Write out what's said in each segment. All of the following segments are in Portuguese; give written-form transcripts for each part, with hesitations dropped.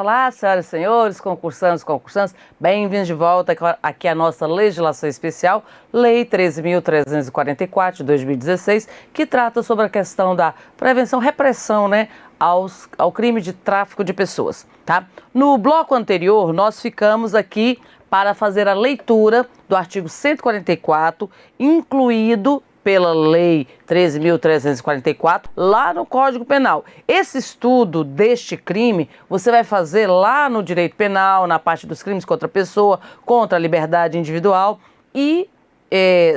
Olá, senhoras e senhores, concursantes, bem-vindos de volta aqui à nossa legislação especial, Lei 13.344 de 2016, que trata sobre a questão da prevenção, repressão, ao crime de tráfico de pessoas, tá? No bloco anterior, nós ficamos aqui para fazer a leitura do artigo 144, incluído pela Lei 13.344, lá no Código Penal. Esse estudo deste crime você vai fazer lá no direito penal, na parte dos crimes contra a pessoa, contra a liberdade individual e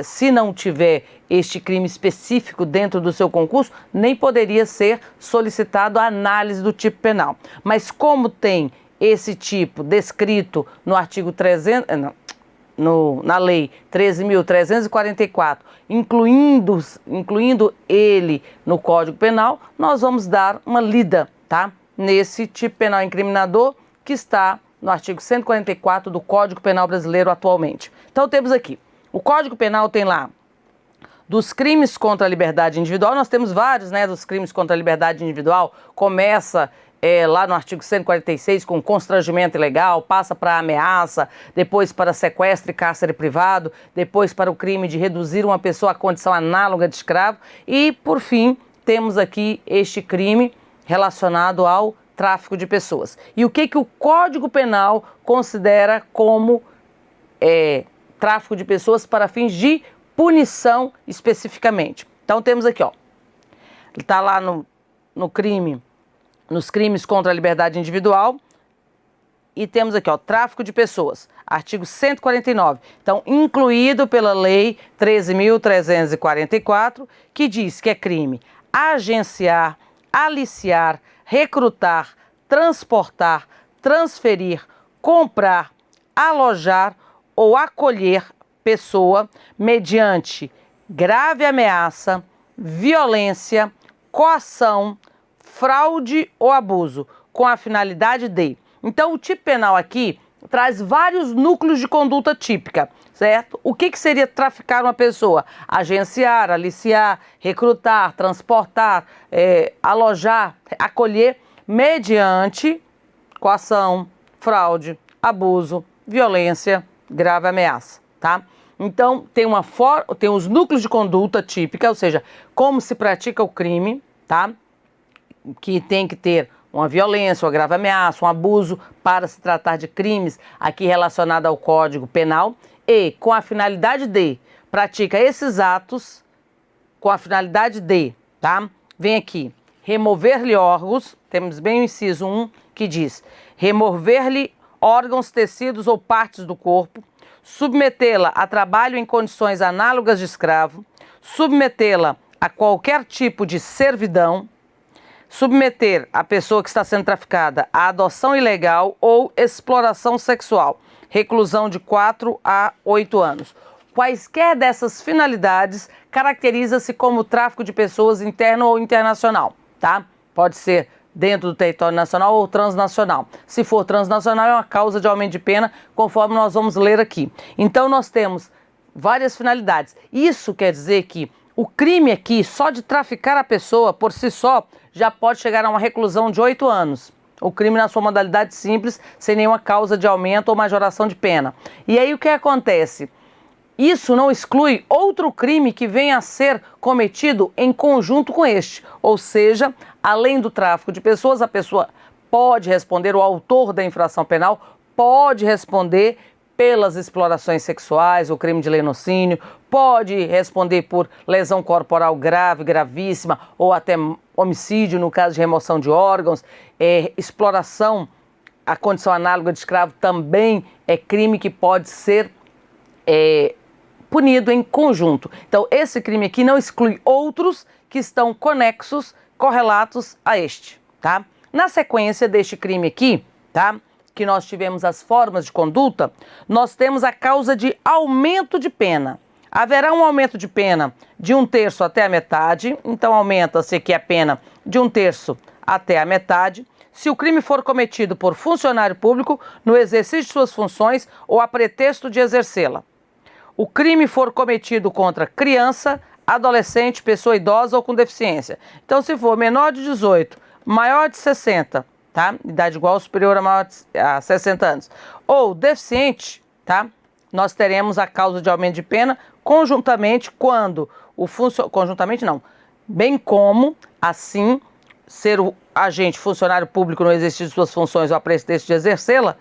se não tiver este crime específico dentro do seu concurso, nem poderia ser solicitado a análise do tipo penal. Mas como tem esse tipo descrito no artigo 300... na Lei 13.344, incluindo ele no Código Penal, nós vamos dar uma lida, tá? Nesse tipo penal incriminador que está no artigo 144 do Código Penal brasileiro atualmente. Então temos aqui, o Código Penal tem lá dos crimes contra a liberdade individual, nós temos vários, dos crimes contra a liberdade individual, começa lá no artigo 146 com constrangimento ilegal, passa para ameaça, depois para sequestro e cárcere privado, depois para o crime de reduzir uma pessoa à condição análoga de escravo e, por fim, temos aqui este crime relacionado ao tráfico de pessoas. E o que o Código Penal considera como tráfico de pessoas para fins de punição especificamente. Então temos aqui, está lá no crime, nos crimes contra a liberdade individual, e temos aqui, tráfico de pessoas, artigo 149, então incluído pela Lei 13.344, que diz que é crime agenciar, aliciar, recrutar, transportar, transferir, comprar, alojar ou acolher pessoa mediante grave ameaça, violência, coação, fraude ou abuso, com a finalidade de... Então, o tipo penal aqui traz vários núcleos de conduta típica, certo? O que seria traficar uma pessoa? Agenciar, aliciar, recrutar, transportar, alojar, acolher, mediante coação, fraude, abuso, violência, grave ameaça, tá? Então, tem os núcleos de conduta típica, ou seja, como se pratica o crime, tá? Que tem que ter uma violência, uma grave ameaça, um abuso para se tratar de crimes aqui relacionados ao Código Penal e com a finalidade de, pratica esses atos com a finalidade de, tá? Vem aqui, remover-lhe órgãos, temos bem o inciso 1 que diz, remover-lhe órgãos, tecidos ou partes do corpo, submetê-la a trabalho em condições análogas de escravo, submetê-la a qualquer tipo de servidão, submeter a pessoa que está sendo traficada à adoção ilegal ou exploração sexual, reclusão de 4 a 8 anos. Quaisquer dessas finalidades caracteriza-se como tráfico de pessoas interno ou internacional, tá? Pode ser dentro do território nacional ou transnacional. Se for transnacional, é uma causa de aumento de pena, conforme nós vamos ler aqui. Então, nós temos várias finalidades. Isso quer dizer que o crime aqui, só de traficar a pessoa, por si só, já pode chegar a uma reclusão de 8 anos. O crime na sua modalidade simples, sem nenhuma causa de aumento ou majoração de pena. E aí o que acontece? Isso não exclui outro crime que venha a ser cometido em conjunto com este. Ou seja, além do tráfico de pessoas, a pessoa pode responder, o autor da infração penal pode responder pelas explorações sexuais, o crime de latrocínio, pode responder por lesão corporal grave, gravíssima, ou até homicídio no caso de remoção de órgãos, exploração, a condição análoga de escravo também é crime que pode ser punido em conjunto. Então, esse crime aqui não exclui outros que estão conexos, correlatos a este, tá? Na sequência deste crime aqui, tá? Que nós tivemos as formas de conduta, nós temos a causa de aumento de pena. Haverá um aumento de pena de 1/3 até a metade, então aumenta-se aqui a pena de 1/3 até a metade, se o crime for cometido por funcionário público no exercício de suas funções ou a pretexto de exercê-la. O crime for cometido contra criança, adolescente, pessoa idosa ou com deficiência. Então, se for menor de 18, maior de 60, tá? Idade igual ou superior a 60 anos. Ou deficiente, tá? Nós teremos a causa de aumento de pena conjuntamente quando o funcionário... Conjuntamente não. Bem como, assim, ser o agente funcionário público no exercício de suas funções ou a pretexto de exercê-la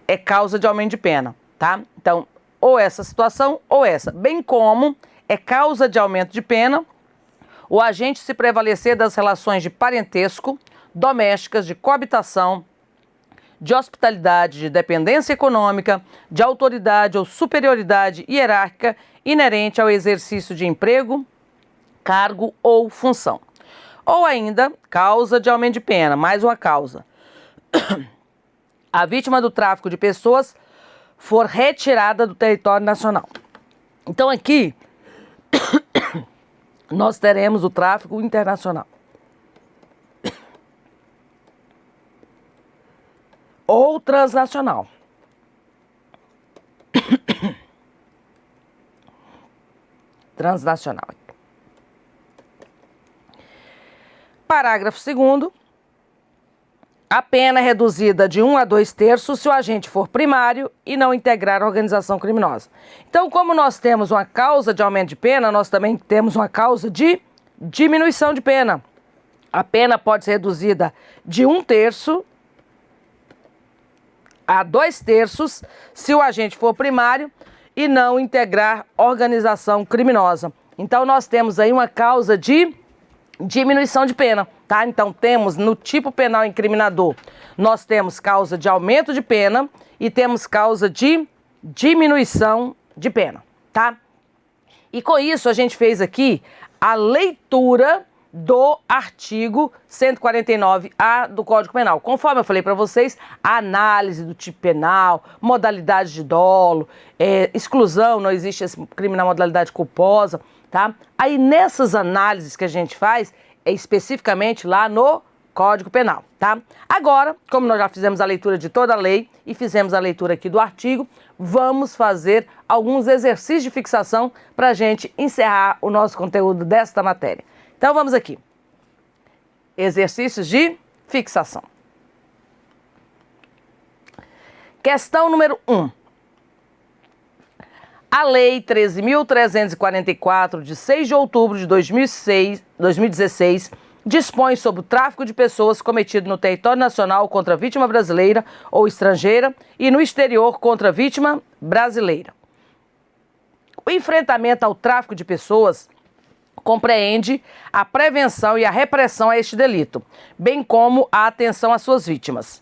é causa de aumento de pena, tá? Então, ou essa situação ou essa. Bem como é causa de aumento de pena o agente se prevalecer das relações de parentesco, domésticas, de coabitação, de hospitalidade, de dependência econômica, de autoridade ou superioridade hierárquica inerente ao exercício de emprego, cargo ou função. Ou ainda, causa de aumento de pena, mais uma causa. A vítima do tráfico de pessoas for retirada do território nacional. Então aqui, nós teremos o tráfico internacional. Ou transnacional. Transnacional. Parágrafo 2º. A pena é reduzida de 1 a 2 terços se o agente for primário e não integrar a organização criminosa. Então, como nós temos uma causa de aumento de pena, nós também temos uma causa de diminuição de pena. A pena pode ser reduzida de 1 terço a 2 terços se o agente for primário e não integrar organização criminosa. Então, nós temos aí uma causa de diminuição de pena, tá? Então, temos no tipo penal incriminador, nós temos causa de aumento de pena e temos causa de diminuição de pena, tá? E com isso, a gente fez aqui a leitura do artigo 149A do Código Penal. Conforme eu falei para vocês, a análise do tipo penal, modalidade de dolo, exclusão, não existe esse crime na modalidade culposa, tá? Aí nessas análises que a gente faz, é especificamente lá no Código Penal, tá? Agora, como nós já fizemos a leitura de toda a lei e fizemos a leitura aqui do artigo, vamos fazer alguns exercícios de fixação para a gente encerrar o nosso conteúdo desta matéria. Então vamos aqui. Exercícios de fixação. Questão número 1. A Lei 13.344, de 6 de outubro de 2016, dispõe sobre o tráfico de pessoas cometido no território nacional contra vítima brasileira ou estrangeira e no exterior contra vítima brasileira. O enfrentamento ao tráfico de pessoas compreende a prevenção e a repressão a este delito, bem como a atenção às suas vítimas.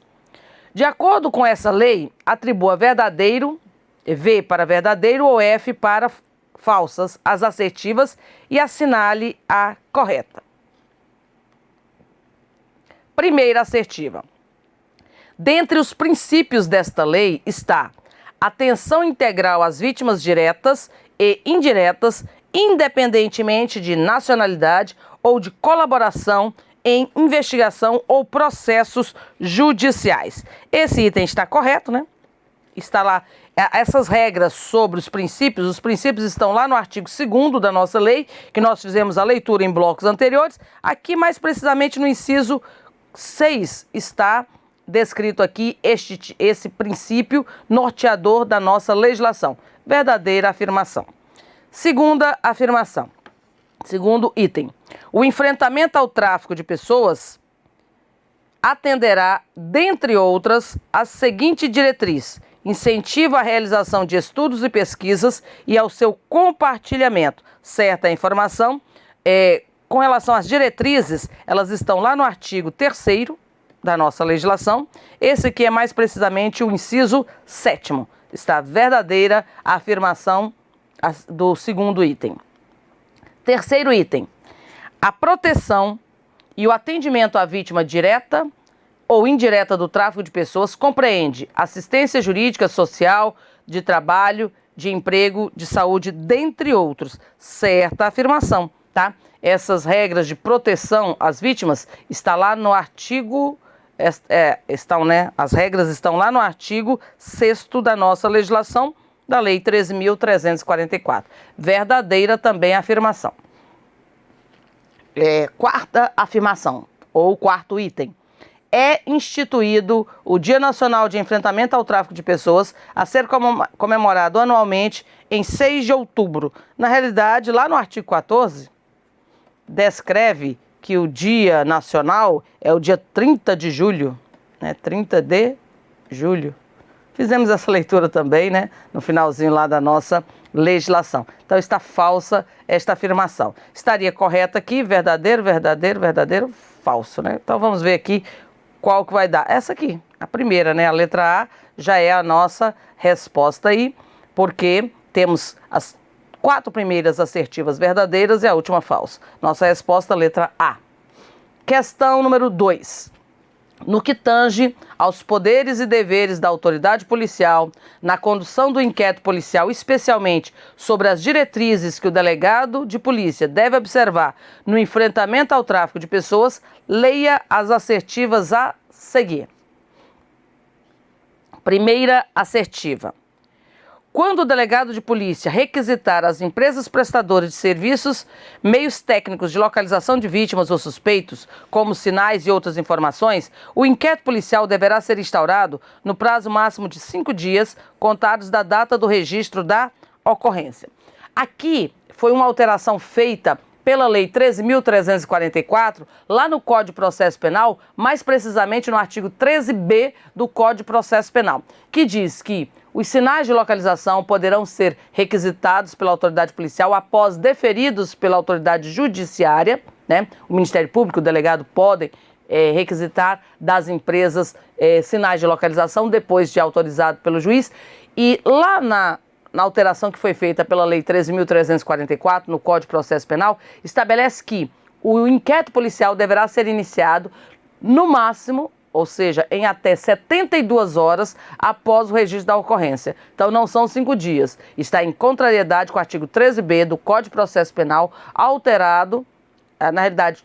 De acordo com essa lei, atribua verdadeiro, V para verdadeiro ou F para falsas, as assertivas e assinale a correta. Primeira assertiva. Dentre os princípios desta lei está atenção integral às vítimas diretas e indiretas, independentemente de nacionalidade ou de colaboração em investigação ou processos judiciais. Esse item está correto, né? Está lá, essas regras sobre os princípios estão lá no artigo 2º da nossa lei, que nós fizemos a leitura em blocos anteriores. Aqui, mais precisamente, no inciso 6, está descrito aqui esse princípio norteador da nossa legislação. Verdadeira afirmação. Segunda afirmação. Segundo item. O enfrentamento ao tráfico de pessoas atenderá, dentre outras, a seguinte diretriz: incentiva a realização de estudos e pesquisas e ao seu compartilhamento. Certa informação, com relação às diretrizes, elas estão lá no artigo 3º da nossa legislação. Esse aqui é mais precisamente o inciso 7º. Está verdadeira a afirmação do segundo item. Terceiro item. A proteção e o atendimento à vítima direta ou indireta do tráfico de pessoas compreende assistência jurídica, social, de trabalho, de emprego, de saúde, dentre outros. Certa afirmação, tá? Essas regras de proteção às vítimas está lá no artigo... estão, né? As regras estão lá no artigo 6º da nossa legislação, da Lei 13.344. Verdadeira também a afirmação. Quarta afirmação, ou quarto item. é instituído o Dia Nacional de Enfrentamento ao Tráfico de Pessoas, a ser comemorado anualmente em 6 de outubro. Na realidade, lá no artigo 14, descreve que o Dia Nacional é o dia 30 de julho, né? 30 de julho. Fizemos essa leitura também, né? No finalzinho lá da nossa legislação. Então está falsa esta afirmação. Estaria correta aqui, verdadeiro, verdadeiro, verdadeiro, falso, né? Então vamos ver aqui qual que vai dar. Essa aqui, a primeira, né? A letra A já é a nossa resposta aí, porque temos as 4 primeiras assertivas verdadeiras e a última falsa. Nossa resposta, letra A. Questão número 2. No que tange aos poderes e deveres da autoridade policial, na condução do inquérito policial, especialmente sobre as diretrizes que o delegado de polícia deve observar no enfrentamento ao tráfico de pessoas, leia as assertivas a seguir. Primeira assertiva. Quando o delegado de polícia requisitar às empresas prestadoras de serviços meios técnicos de localização de vítimas ou suspeitos, como sinais e outras informações, o inquérito policial deverá ser instaurado no prazo máximo de 5 dias, contados da data do registro da ocorrência. Aqui foi uma alteração feita pela Lei 13.344, lá no Código de Processo Penal, mais precisamente no artigo 13b do Código de Processo Penal, que diz que os sinais de localização poderão ser requisitados pela autoridade policial após deferidos pela autoridade judiciária, né? O Ministério Público, o delegado podem requisitar das empresas sinais de localização depois de autorizado pelo juiz. E lá na alteração que foi feita pela Lei 13.344, no Código de Processo Penal, estabelece que o inquérito policial deverá ser iniciado no máximo, ou seja, em até 72 horas após o registro da ocorrência. Então não são 5 dias. Está em contrariedade com o artigo 13b do Código de Processo Penal, alterado, na realidade,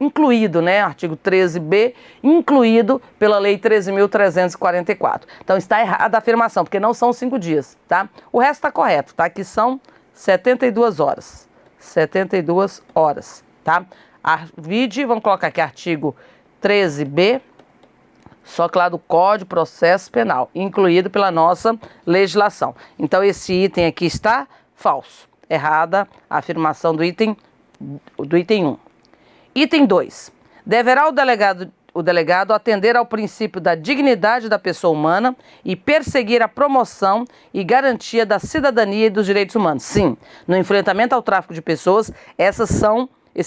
incluído, né? Artigo 13b, incluído pela Lei 13.344. Então está errada a afirmação, porque não são 5 dias, tá? O resto está correto, tá? Que são 72 horas. 72 horas, tá? Vamos colocar aqui artigo 13b, só que lá do Código de Processo Penal, incluído pela nossa legislação. Então esse item aqui está falso. Errada a afirmação do item 1. Item 2. Deverá o delegado atender ao princípio da dignidade da pessoa humana e perseguir a promoção e garantia da cidadania e dos direitos humanos. Sim, no enfrentamento ao tráfico de pessoas, esses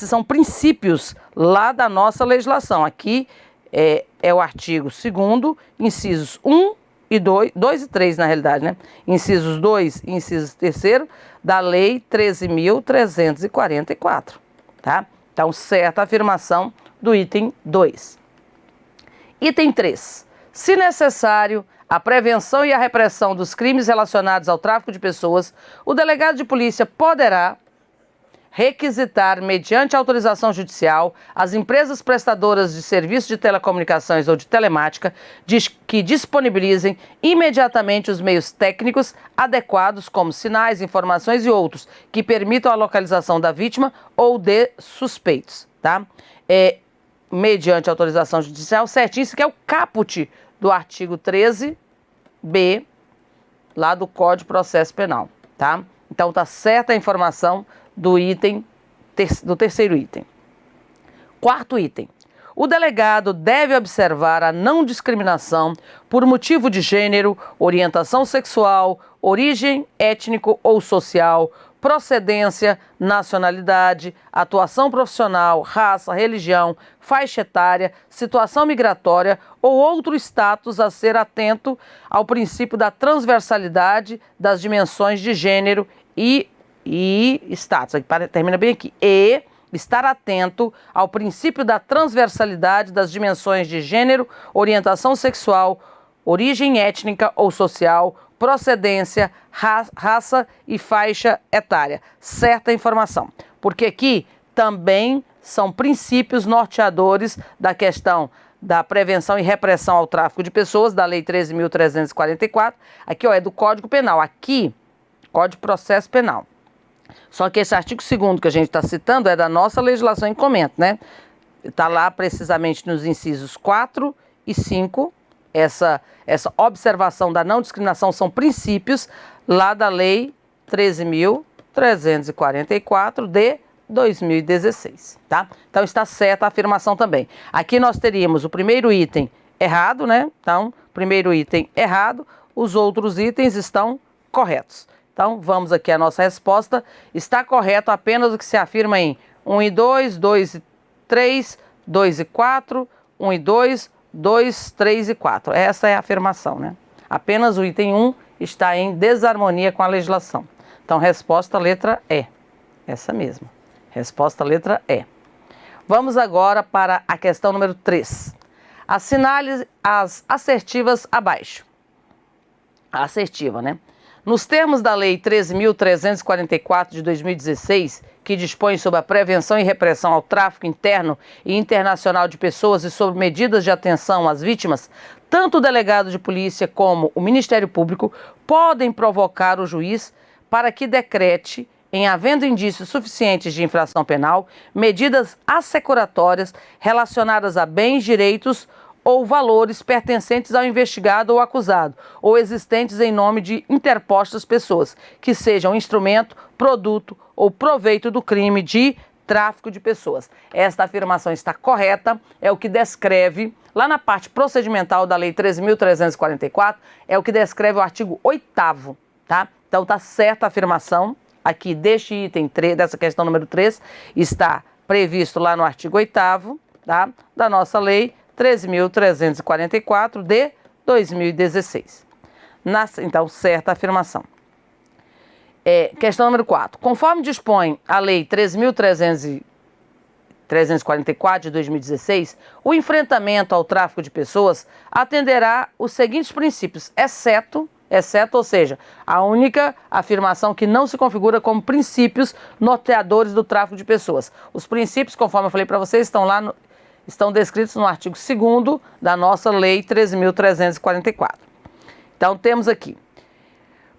são princípios lá da nossa legislação. Aqui é o artigo 2º, incisos 1 e 2 e 3, na realidade, né? Incisos 2 e incisos 3º da Lei 13.344, tá? Então, certa afirmação do item 2. Item 3. Se necessário, a prevenção e a repressão dos crimes relacionados ao tráfico de pessoas, o delegado de polícia poderá requisitar, mediante autorização judicial, as empresas prestadoras de serviços de telecomunicações ou de telemática que disponibilizem imediatamente os meios técnicos adequados, como sinais, informações e outros, que permitam a localização da vítima ou de suspeitos, tá? Mediante autorização judicial, certinho, isso que é o caput do artigo 13b, lá do Código de Processo Penal, tá? Então tá certa a informação do terceiro item. Quarto item. O delegado deve observar a não discriminação por motivo de gênero, orientação sexual, origem étnico ou social, procedência, nacionalidade, atuação profissional, raça, religião, faixa etária, situação migratória ou outro status, a ser atento ao princípio da transversalidade das dimensões de gênero e status, termina bem aqui, e estar atento ao princípio da transversalidade das dimensões de gênero, orientação sexual, origem étnica ou social, procedência, raça e faixa etária. Certa informação, porque aqui também são princípios norteadores da questão da prevenção e repressão ao tráfico de pessoas, da Lei 13.344, aqui é do Código Penal, aqui, Código de Processo Penal. Só que esse artigo 2º que a gente está citando é da nossa legislação em comento, né? está lá precisamente nos incisos 4 e 5, essa observação da não discriminação são princípios lá da Lei 13.344 de 2016, tá? Então está certa a afirmação também. Aqui nós teríamos o primeiro item errado, né? Então, primeiro item errado, os outros itens estão corretos. Então, vamos aqui a nossa resposta. Está correto apenas o que se afirma em 1 e 2, 2 e 3, 2 e 4, 1 e 2, 2, 3 e 4. Essa é a afirmação, né? Apenas o item 1 está em desarmonia com a legislação. Então, resposta letra E. Essa mesma. Resposta letra E. Vamos agora para a questão número 3. Assinale as assertivas abaixo. A assertiva, né? Nos termos da Lei 13.344 de 2016, que dispõe sobre a prevenção e repressão ao tráfico interno e internacional de pessoas e sobre medidas de atenção às vítimas, tanto o delegado de polícia como o Ministério Público podem provocar o juiz para que decrete, em havendo indícios suficientes de infração penal, medidas assecuratórias relacionadas a bens, direitos ou valores pertencentes ao investigado ou acusado, ou existentes em nome de interpostas pessoas, que sejam instrumento, produto ou proveito do crime de tráfico de pessoas. Esta afirmação está correta, é o que descreve, lá na parte procedimental da Lei 13.344, é o que descreve o artigo 8º, tá? Então está certa a afirmação, aqui deste item 3, dessa questão número 3, está previsto lá no artigo 8º, tá? Da nossa Lei 13.344 de 2016. Então, certa afirmação. Questão número 4. Conforme dispõe a Lei 13.344 de 2016, o enfrentamento ao tráfico de pessoas atenderá os seguintes princípios, exceto, ou seja, a única afirmação que não se configura como princípios norteadores do tráfico de pessoas. Os princípios, conforme eu falei para vocês, estão descritos no artigo 2º da nossa Lei 13.344. Então, temos aqui,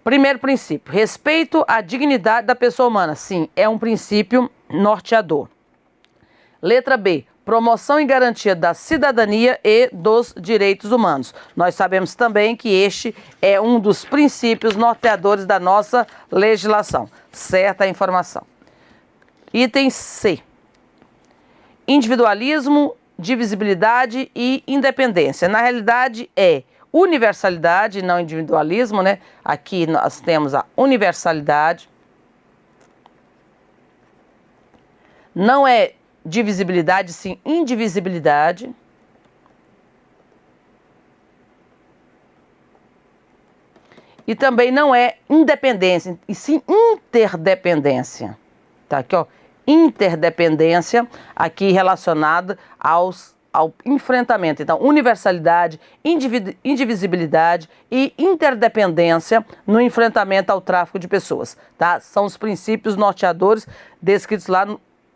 primeiro princípio, respeito à dignidade da pessoa humana. Sim, é um princípio norteador. Letra B, promoção e garantia da cidadania e dos direitos humanos. Nós sabemos também que este é um dos princípios norteadores da nossa legislação. Certa a informação. Item C. Individualismo, divisibilidade e independência. Na realidade é universalidade, não individualismo, né? Aqui nós temos a universalidade. Não é divisibilidade, sim indivisibilidade. E também não é independência, e sim interdependência. Tá aqui, ó. Interdependência, aqui relacionada ao enfrentamento. Então, universalidade, indivisibilidade e interdependência no enfrentamento ao tráfico de pessoas, tá? São os princípios norteadores descritos lá,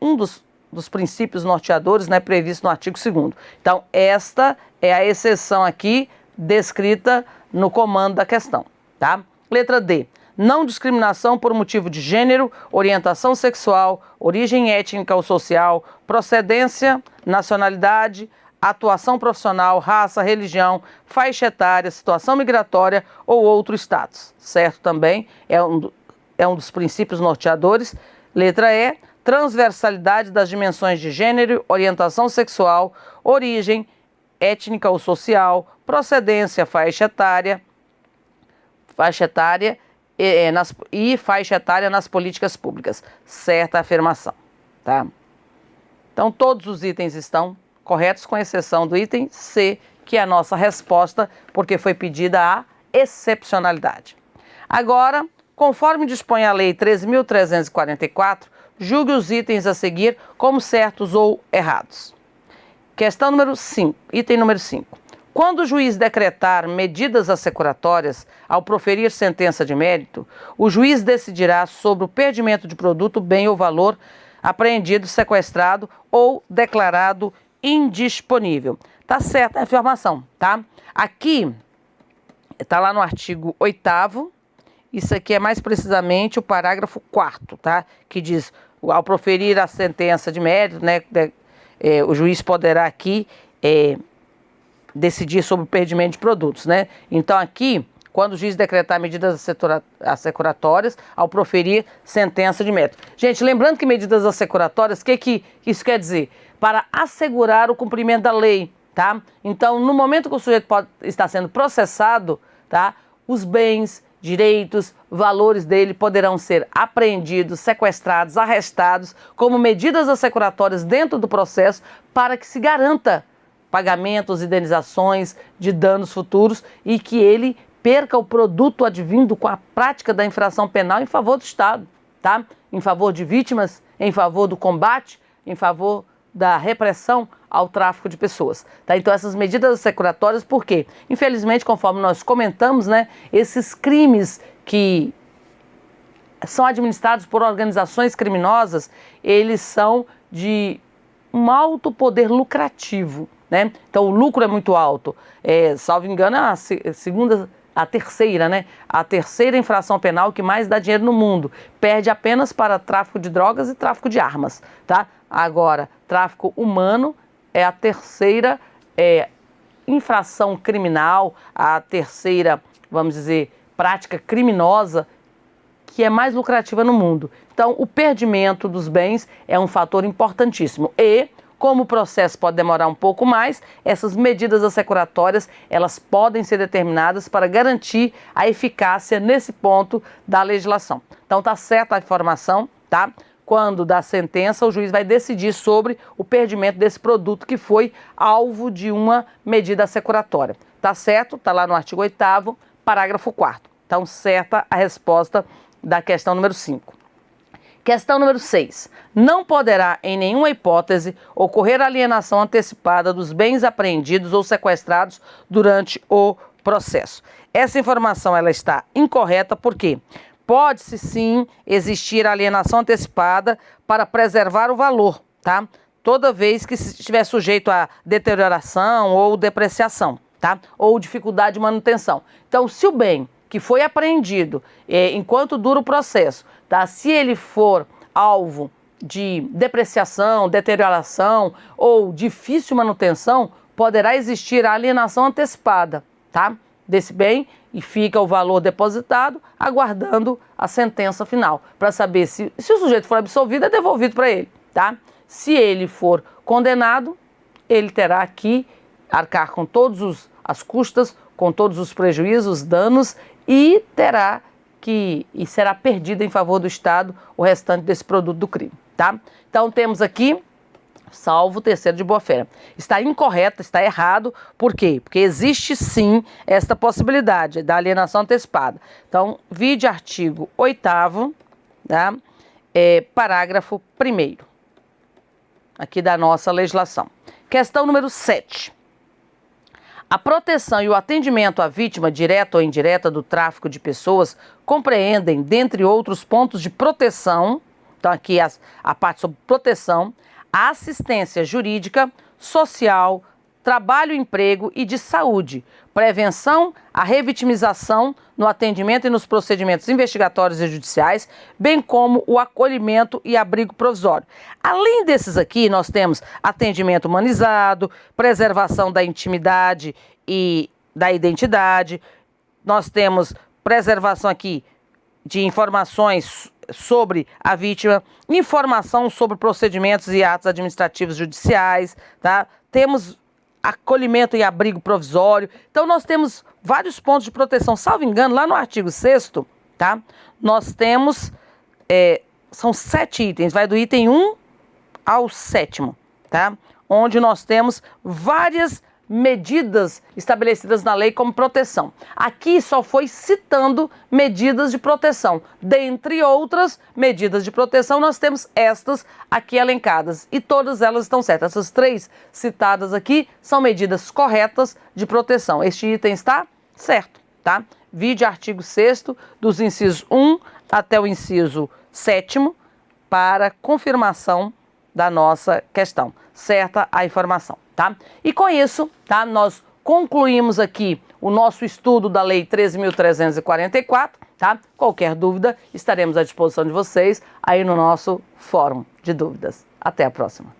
um dos princípios norteadores, né, previsto no artigo 2º. Então, esta é a exceção aqui descrita no comando da questão, tá? Letra D. Não discriminação por motivo de gênero, orientação sexual, origem étnica ou social, procedência, nacionalidade, atuação profissional, raça, religião, faixa etária, situação migratória ou outro status. Certo também, é um dos princípios norteadores. Letra E, transversalidade das dimensões de gênero, orientação sexual, origem étnica ou social, procedência, faixa etária e faixa etária nas políticas públicas. Certa afirmação, tá? Então, todos os itens estão corretos, com exceção do item C, que é a nossa resposta, porque foi pedida a excepcionalidade. Agora, conforme dispõe a Lei 13.344, julgue os itens a seguir como certos ou errados. Questão número 5, item número 5. Quando o juiz decretar medidas assecuratórias ao proferir sentença de mérito, o juiz decidirá sobre o perdimento de produto, bem ou valor apreendido, sequestrado ou declarado indisponível. Tá certa a informação, tá? Aqui, tá lá no artigo 8º, isso aqui é mais precisamente o parágrafo 4º, tá? Que diz, ao proferir a sentença de mérito, né, o juiz poderá aqui decidir sobre o perdimento de produtos, né? Então aqui, quando o juiz decretar medidas assecuratórias ao proferir sentença de mérito. Gente, lembrando que medidas assecuratórias, o que isso quer dizer? Para assegurar o cumprimento da lei, tá? Então, no momento que o sujeito está sendo processado, tá? Os bens, direitos, valores dele poderão ser apreendidos, sequestrados, arrestados, como medidas assecuratórias dentro do processo para que se garanta pagamentos, indenizações de danos futuros e que ele perca o produto advindo com a prática da infração penal em favor do Estado, tá? Em favor de vítimas, em favor do combate, em favor da repressão ao tráfico de pessoas, tá? Então essas medidas assecuratórias, por quê? Infelizmente, conforme nós comentamos, né, esses crimes que são administrados por organizações criminosas, eles são de um alto poder lucrativo, né? Então o lucro é muito alto. Salvo engano, a terceira, né? A terceira infração penal que mais dá dinheiro no mundo. Perde apenas para tráfico de drogas e tráfico de armas, tá? Agora, tráfico humano é a terceira infração criminal, a terceira, vamos dizer, prática criminosa que é mais lucrativa no mundo. Então, o perdimento dos bens é um fator importantíssimo. E, como o processo pode demorar um pouco mais, essas medidas assecuratórias, elas podem ser determinadas para garantir a eficácia nesse ponto da legislação. Então, tá certa a informação, tá? Quando dá sentença, o juiz vai decidir sobre o perdimento desse produto que foi alvo de uma medida assecuratória. Tá certo? Tá lá no artigo 8º, parágrafo 4º. Então, certa a resposta da questão número 5. Questão número 6. Não poderá, em nenhuma hipótese, ocorrer alienação antecipada dos bens apreendidos ou sequestrados durante o processo. Essa informação ela está incorreta porque pode-se sim existir alienação antecipada para preservar o valor, tá? Toda vez que estiver sujeito a deterioração ou depreciação, tá? Ou dificuldade de manutenção. Então, se o bem que foi apreendido enquanto dura o processo, tá? Se ele for alvo de depreciação, deterioração ou difícil manutenção, poderá existir a alienação antecipada, tá? Desse bem e fica o valor depositado aguardando a sentença final para saber se o sujeito for absolvido é devolvido para ele, tá? Se ele for condenado, ele terá que arcar com todas as custas, com todos os prejuízos, danos e será perdido em favor do Estado o restante desse produto do crime, tá? Então temos aqui, salvo o terceiro de boa-fé. Está incorreto, está errado, por quê? Porque existe sim esta possibilidade da alienação antecipada. Então, vide artigo 8º, tá? Parágrafo 1º, aqui da nossa legislação. Questão número 7. A proteção e o atendimento à vítima, direta ou indireta, do tráfico de pessoas compreendem, dentre outros pontos de proteção, então aqui a parte sobre proteção, a assistência jurídica, social, trabalho, emprego e de saúde, prevenção, a revitimização no atendimento e nos procedimentos investigatórios e judiciais, bem como o acolhimento e abrigo provisório. Além desses aqui, nós temos atendimento humanizado, preservação da intimidade e da identidade, nós temos preservação aqui de informações sobre a vítima, informação sobre procedimentos e atos administrativos judiciais, tá? Temos acolhimento e abrigo provisório. Então, nós temos vários pontos de proteção. Salvo engano, lá no artigo 6º, tá? Nós temos, são 7 itens, vai do item 1 ao 7º, tá? Onde nós temos várias medidas estabelecidas na lei como proteção. Aqui só foi citando medidas de proteção. Dentre outras medidas de proteção, nós temos estas aqui elencadas. E todas elas estão certas. Essas 3 citadas aqui são medidas corretas de proteção. Este item está certo, tá? Vide artigo 6º, dos incisos 1 até o inciso 7º, para confirmação da nossa questão. Certa a informação, tá? E com isso, tá, nós concluímos aqui o nosso estudo da Lei 13.344, tá? Qualquer dúvida, estaremos à disposição de vocês aí no nosso fórum de dúvidas. Até a próxima.